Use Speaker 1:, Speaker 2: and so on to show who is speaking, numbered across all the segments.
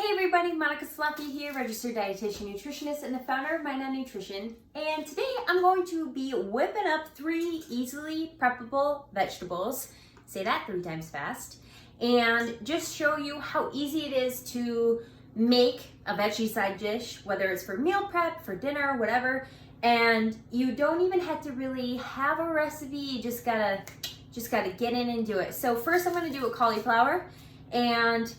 Speaker 1: Hey everybody, Monica Sloppy here, registered dietitian nutritionist and the founder of Mind on Nutrition. And today I'm going to be whipping up 3 easily preppable vegetables. Say that 3 times fast. And just show you how easy it is to make a veggie side dish, whether it's for meal prep, for dinner, whatever. And you don't even have to really have a recipe, you just gotta get in and do it. So first I'm gonna do a cauliflower. And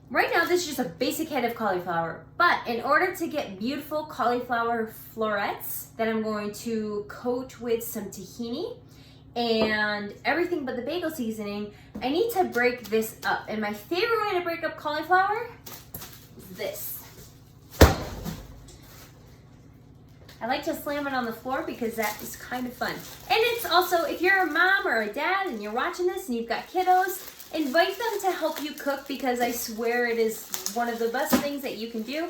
Speaker 1: right now, this is just a basic head of cauliflower, but in order to get beautiful cauliflower florets that I'm going to coat with some tahini and everything but the bagel seasoning, I need to break this up. And my favorite way to break up cauliflower is this. I like to slam it on the floor because that is kind of fun. And it's also, if you're a mom or a dad and you're watching this and you've got kiddos, invite them to help you cook because I swear it is one of the best things that you can do.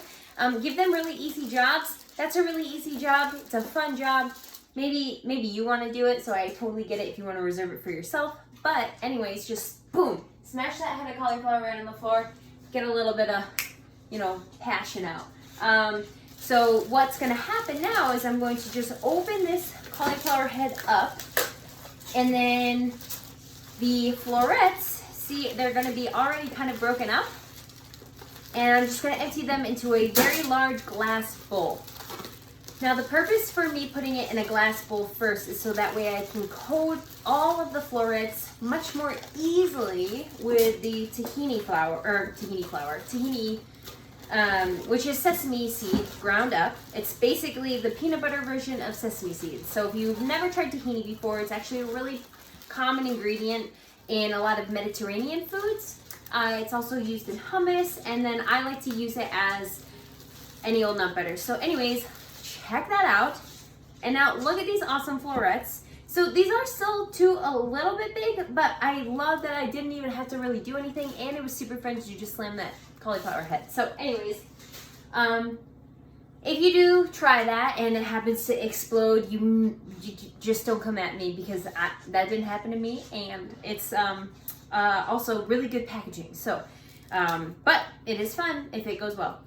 Speaker 1: Give them really easy jobs. That's a really easy job. It's a fun job. Maybe you want to do it, so I totally get it if you want to reserve it for yourself. But anyways, just boom, smash that head of cauliflower right on the floor. Get a little bit of, passion out. So what's going to happen now is I'm going to just open this cauliflower head up, and then the florets, see, they're going to be already kind of broken up, and I'm just going to empty them into a very large glass bowl. Now the purpose for me putting it in a glass bowl first is so that way I can coat all of the florets much more easily with the tahini, which is sesame seed ground up. It's basically the peanut butter version of sesame seeds. So if you've never tried tahini before, it's actually a really common ingredient in a lot of Mediterranean foods. It's also used in hummus, and then I like to use it as any old nut butter. So anyways, check that out. And now look at these awesome florets. So these are still a little bit big, but I love that I didn't even have to really do anything, and it was super fun to just slam that cauliflower head. So anyways, if you do try that and it happens to explode, you just don't come at me because that didn't happen to me, and it's also really good packaging. So, but it is fun if it goes well.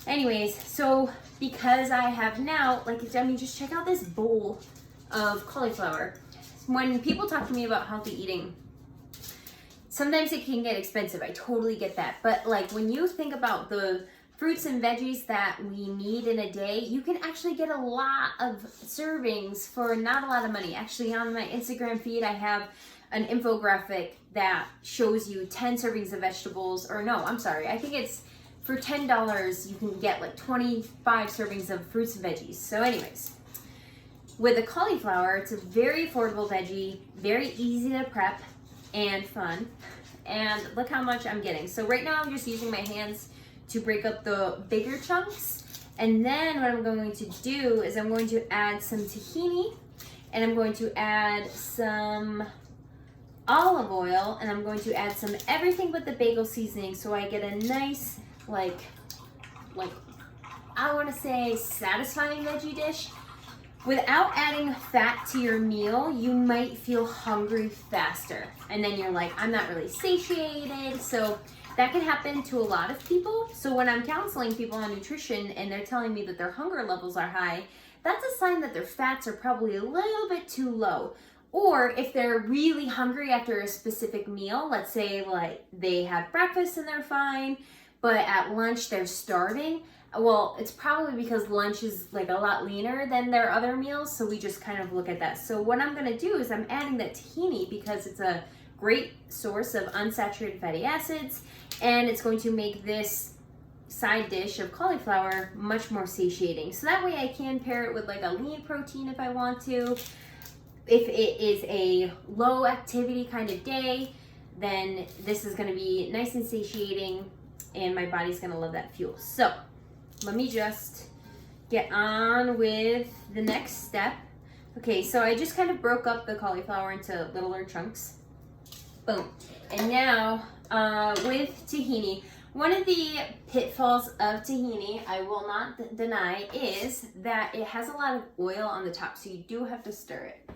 Speaker 1: Anyways, so because I have now, just check out this bowl of cauliflower. When people talk to me about healthy eating, sometimes it can get expensive. I totally get that. But when you think about the fruits and veggies that we need in a day, you can actually get a lot of servings for not a lot of money. Actually, on my Instagram feed, I have an infographic that shows you 10 servings of vegetables, or no, I'm sorry, I think it's for $10, you can get 25 servings of fruits and veggies. So anyways, with the cauliflower, it's a very affordable veggie, very easy to prep and fun. And look how much I'm getting. So right now I'm just using my hands to break up the bigger chunks. And then what I'm going to do is I'm going to add some tahini, and I'm going to add some olive oil, and I'm going to add some everything but the bagel seasoning, so I get a nice, I want to say satisfying veggie dish. Without adding fat to your meal, you might feel hungry faster. And then you're like, I'm not really satiated. So that can happen to a lot of people. So when I'm counseling people on nutrition and they're telling me that their hunger levels are high, that's a sign that their fats are probably a little bit too low. Or if they're really hungry after a specific meal, let's say they have breakfast and they're fine, but at lunch they're starving. Well, it's probably because lunch is a lot leaner than their other meals, so we just kind of look at that. So what I'm gonna do is I'm adding that tahini because it's a great source of unsaturated fatty acids, and it's going to make this side dish of cauliflower much more satiating. So that way I can pair it with a lean protein if I want to. If it is a low activity kind of day, then this is gonna be nice and satiating, and my body's gonna love that fuel. So let me just get on with the next step. Okay, so I just kind of broke up the cauliflower into littler chunks. Boom. And now with tahini, one of the pitfalls of tahini, I will not deny, is that it has a lot of oil on the top, so you do have to stir it.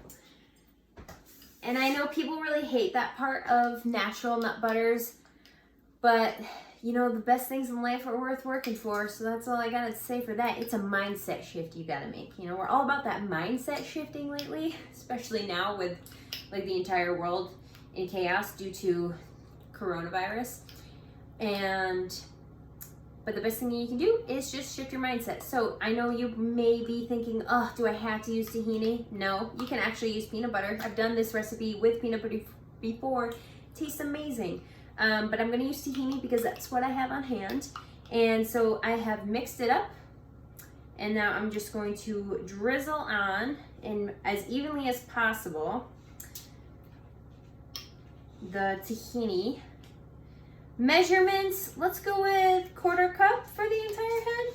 Speaker 1: And I know people really hate that part of natural nut butters, but you know, the best things in life are worth working for. So that's all I got to say for that. It's a mindset shift you got to make. You know, we're all about that mindset shifting lately, especially now with like the entire world in chaos due to coronavirus. But the best thing you can do is just shift your mindset. So I know you may be thinking, oh, do I have to use tahini? No, you can actually use peanut butter. I've done this recipe with peanut butter before. It tastes amazing. But I'm gonna use tahini because that's what I have on hand. And so I have mixed it up. And now I'm just going to drizzle on, and as evenly as possible, the tahini. Measurements, let's go with 1/4 cup for the entire head.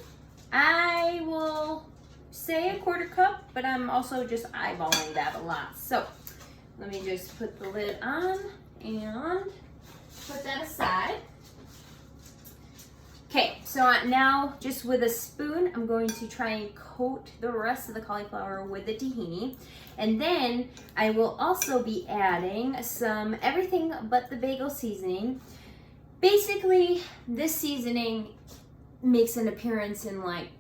Speaker 1: I will say 1/4 cup, but I'm also just eyeballing that a lot. So let me just put the lid on and put that aside. Okay, so now just with a spoon, I'm going to try and coat the rest of the cauliflower with the tahini. And then I will also be adding some everything but the bagel seasoning. Basically, this seasoning makes an appearance in like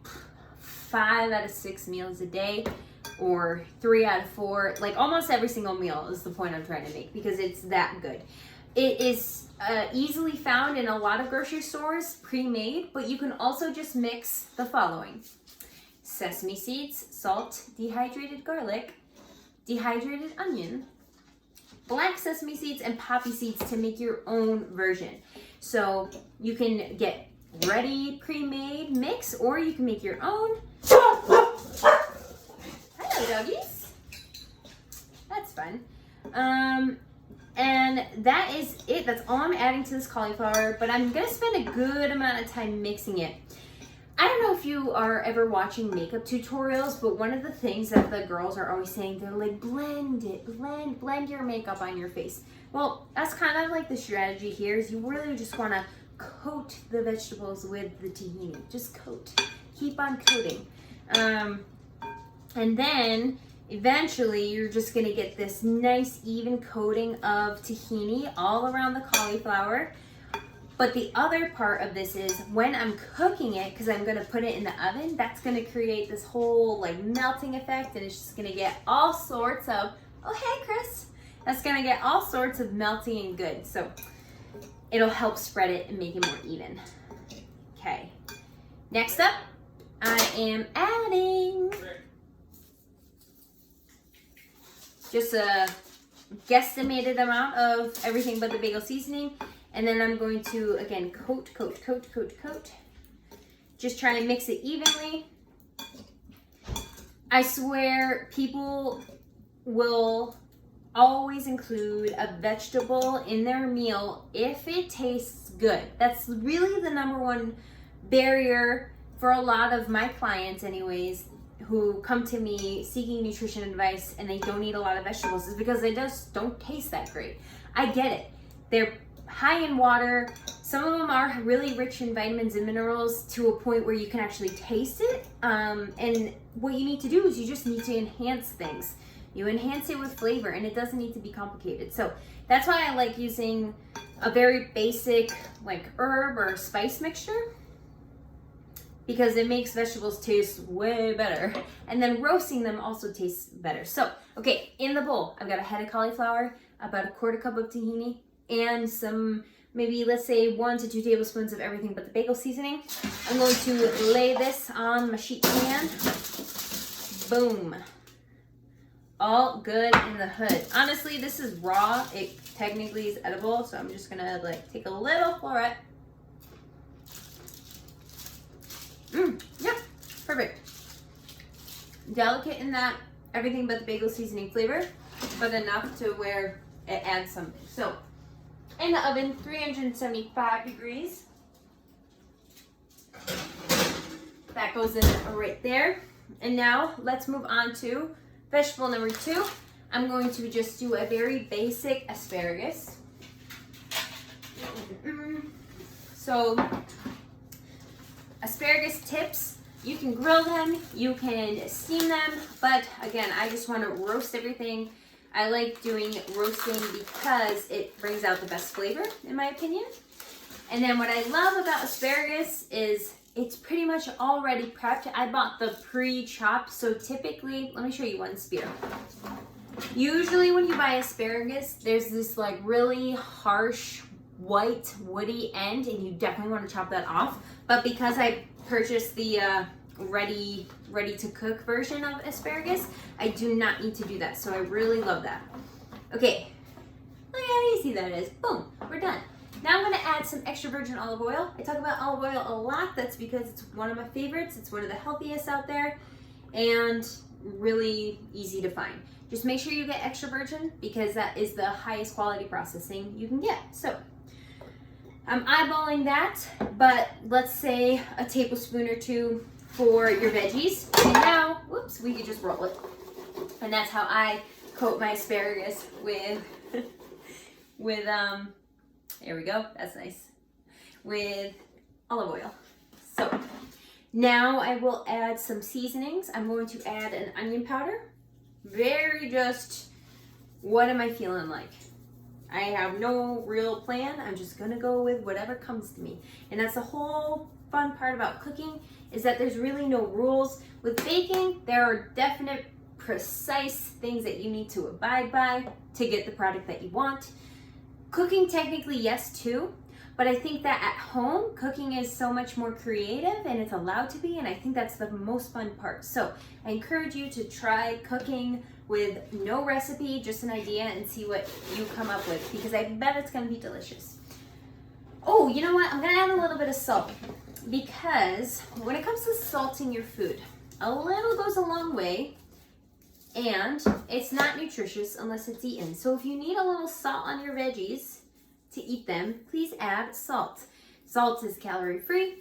Speaker 1: 5 out of 6 meals a day, or 3 out of 4, like almost every single meal is the point I'm trying to make, because it's that good. It is easily found in a lot of grocery stores, pre-made, but you can also just mix the following: sesame seeds, salt, dehydrated garlic, dehydrated onion, black sesame seeds, and poppy seeds to make your own version. So you can get ready pre-made mix, or you can make your own. Hello, doggies. That's fun. And that is it. That's all I'm adding to this cauliflower, but I'm gonna spend a good amount of time mixing it. I don't know if you are ever watching makeup tutorials, but one of the things that the girls are always saying, they're like, blend it, blend your makeup on your face. Well, that's kind of like the strategy here, is you really just want to coat the vegetables with the tahini. Just coat. Keep on coating. And then eventually you're just going to get this nice even coating of tahini all around the cauliflower. But the other part of this is when I'm cooking it, because I'm going to put it in the oven, that's going to create this whole like melting effect, and it's just going to get all sorts of, oh hey Chris, that's going to get all sorts of melting and good. So it'll help spread it and make it more even. Okay, next up I am adding just a guesstimated amount of everything but the bagel seasoning. And then I'm going to, again, coat. Just try and mix it evenly. I swear people will always include a vegetable in their meal if it tastes good. That's really the #1 barrier for a lot of my clients anyways, who come to me seeking nutrition advice and they don't eat a lot of vegetables, is because they just don't taste that great. I get it. They're high in water. Some of them are really rich in vitamins and minerals to a point where you can actually taste it. And what you need to do is you just need to enhance things. You enhance it with flavor, and it doesn't need to be complicated. So that's why I like using a very basic like herb or spice mixture, because it makes vegetables taste way better. And then roasting them also tastes better. So, okay, in the bowl, I've got a head of cauliflower, about a 1/4 cup of tahini, and some, maybe let's say 1 to 2 tablespoons of everything but the bagel seasoning. I'm going to lay this on my sheet pan. Boom. All good in the hood. Honestly, this is raw. It technically is edible, so I'm just gonna like take a little floret. Yep, perfect. Delicate in that everything but the bagel seasoning flavor, but enough to where it adds something. So, in the oven, 375 degrees. That goes in right there. And now let's move on to vegetable number 2. I'm going to just do a very basic asparagus. So, asparagus tips, you can grill them, you can steam them, but again, I just want to roast everything. I like doing roasting because it brings out the best flavor, in my opinion. And then what I love about asparagus is it's pretty much already prepped. I bought the pre-chopped, so typically, let me show you one spear. Usually when you buy asparagus, there's this like really harsh, white, woody end, and you definitely want to chop that off. But because I purchased the ready to cook version of asparagus, I do not need to do that. So I really love that. Okay, look how easy that is. Boom, we're done. Now I'm gonna add some extra virgin olive oil. I talk about olive oil a lot. That's because it's one of my favorites. It's one of the healthiest out there and really easy to find. Just make sure you get extra virgin because that is the highest quality processing you can get. So I'm eyeballing that, but let's say a tablespoon or two for your veggies. And now, whoops, we could just roll it. And that's how I coat my asparagus with, there we go, that's nice, with olive oil. So now I will add some seasonings. I'm going to add an onion powder. Very just, what am I feeling like? I have no real plan. I'm just gonna go with whatever comes to me. And that's the whole fun part about cooking, is that there's really no rules. With baking, there are definite, precise things that you need to abide by to get the product that you want. Cooking, technically, yes, too. But I think that at home, cooking is so much more creative and it's allowed to be, and I think that's the most fun part. So I encourage you to try cooking with no recipe, just an idea, and see what you come up with, because I bet it's gonna be delicious. Oh, you know what? I'm gonna add a little bit of salt, because when it comes to salting your food, a little goes a long way, and it's not nutritious unless it's eaten. So if you need a little salt on your veggies to eat them, please add salt. Salt is calorie free,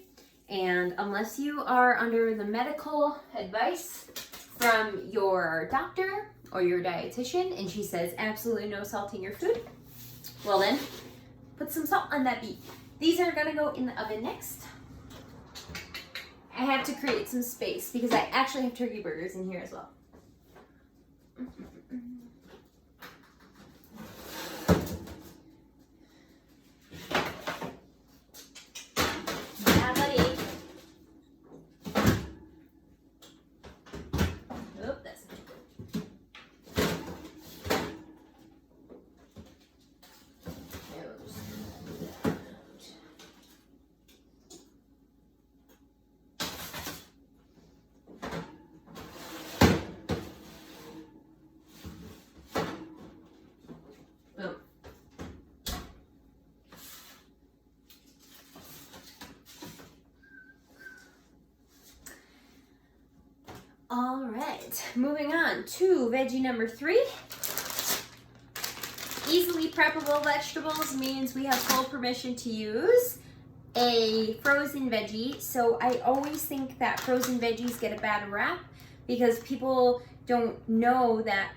Speaker 1: and unless you are under the medical advice from your doctor or your dietitian and she says absolutely no salt in your food, well then put some salt on that beef. These are gonna go in the oven next. I have to create some space because I actually have turkey burgers in here as well. All right, moving on to veggie number 3. Easily preppable vegetables means we have full permission to use a frozen veggie. So I always think that frozen veggies get a bad rap because people don't know that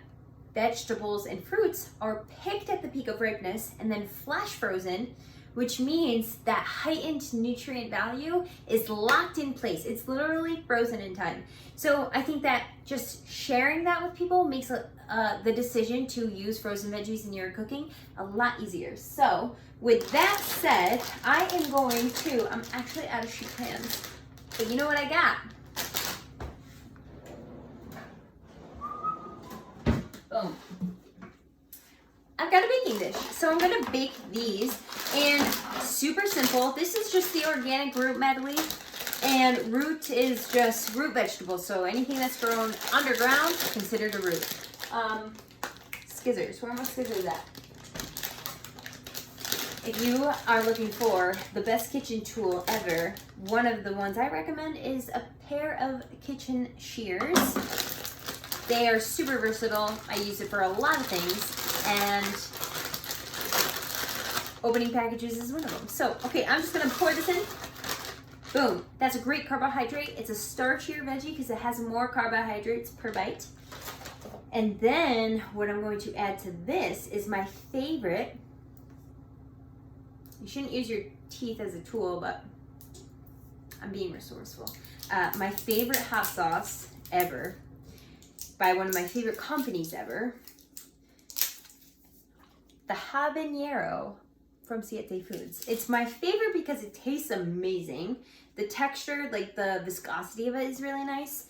Speaker 1: vegetables and fruits are picked at the peak of ripeness and then flash frozen, which means that heightened nutrient value is locked in place. It's literally frozen in time. So I think that just sharing that with people makes the decision to use frozen veggies in your cooking a lot easier. So with that said, I am going to, I'm actually out of sheet pans, but you know what I got? Boom. I've got a baking dish. So I'm gonna bake these, and super simple. This is just the organic root medley, and root is just root vegetables. So anything that's grown underground, considered a root. Skizzers, where are my skizzers at? If you are looking for the best kitchen tool ever, one of the ones I recommend is a pair of kitchen shears. They are super versatile. I use it for a lot of things. And opening packages is one of them. So, okay, I'm just gonna pour this in. Boom, that's a great carbohydrate. It's a starchier veggie because it has more carbohydrates per bite. And then what I'm going to add to this is my favorite. You shouldn't use your teeth as a tool, but I'm being resourceful. My favorite hot sauce ever by one of my favorite companies ever. The habanero from Siete Foods. It's my favorite because it tastes amazing. The texture, like the viscosity of it is really nice.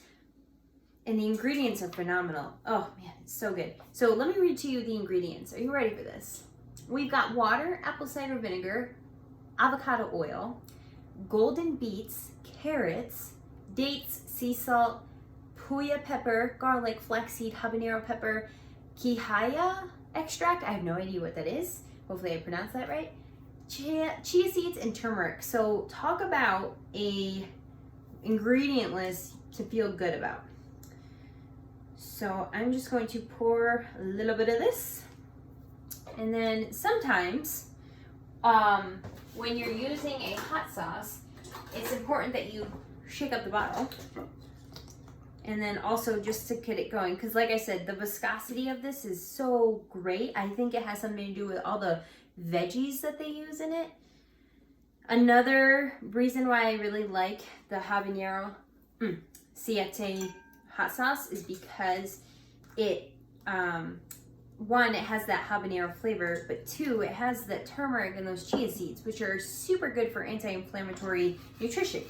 Speaker 1: And the ingredients are phenomenal. Oh man, it's so good. So let me read to you the ingredients. Are you ready for this? We've got water, apple cider vinegar, avocado oil, golden beets, carrots, dates, sea salt, puya pepper, garlic, flaxseed, habanero pepper, quihaya extract. I have no idea what that is. Hopefully I pronounced that right. Chia seeds and turmeric. So talk about a ingredient list to feel good about. So I'm just going to pour a little bit of this. And then sometimes when you're using a hot sauce, it's important that you shake up the bottle. And then also just to get it going, because like I said, the viscosity of this is so great. I think it has something to do with all the veggies that they use in it. Another reason why I really like the habanero Siete hot sauce is because it, one, it has that habanero flavor, but two, it has that turmeric and those chia seeds, which are super good for anti-inflammatory nutrition.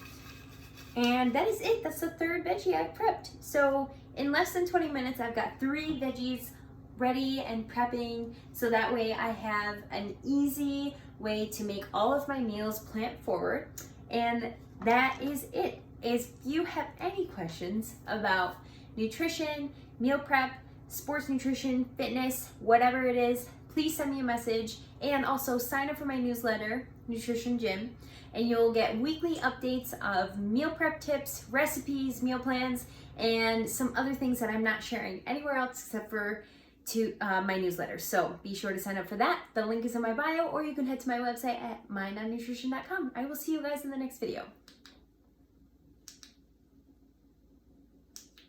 Speaker 1: And that is it. That's the third veggie I've prepped. So in less than 20 minutes, I've got 3 veggies ready and prepping. So that way I have an easy way to make all of my meals plant forward. And that is it. If you have any questions about nutrition, meal prep, sports nutrition, fitness, whatever it is, please send me a message. And also sign up for my newsletter, Nutrition Gym. And you'll get weekly updates of meal prep tips, recipes, meal plans, and some other things that I'm not sharing anywhere else except for to my newsletter. So be sure to sign up for that. The link is in my bio, or you can head to my website at mindonnutrition.com. I will see you guys in the next video.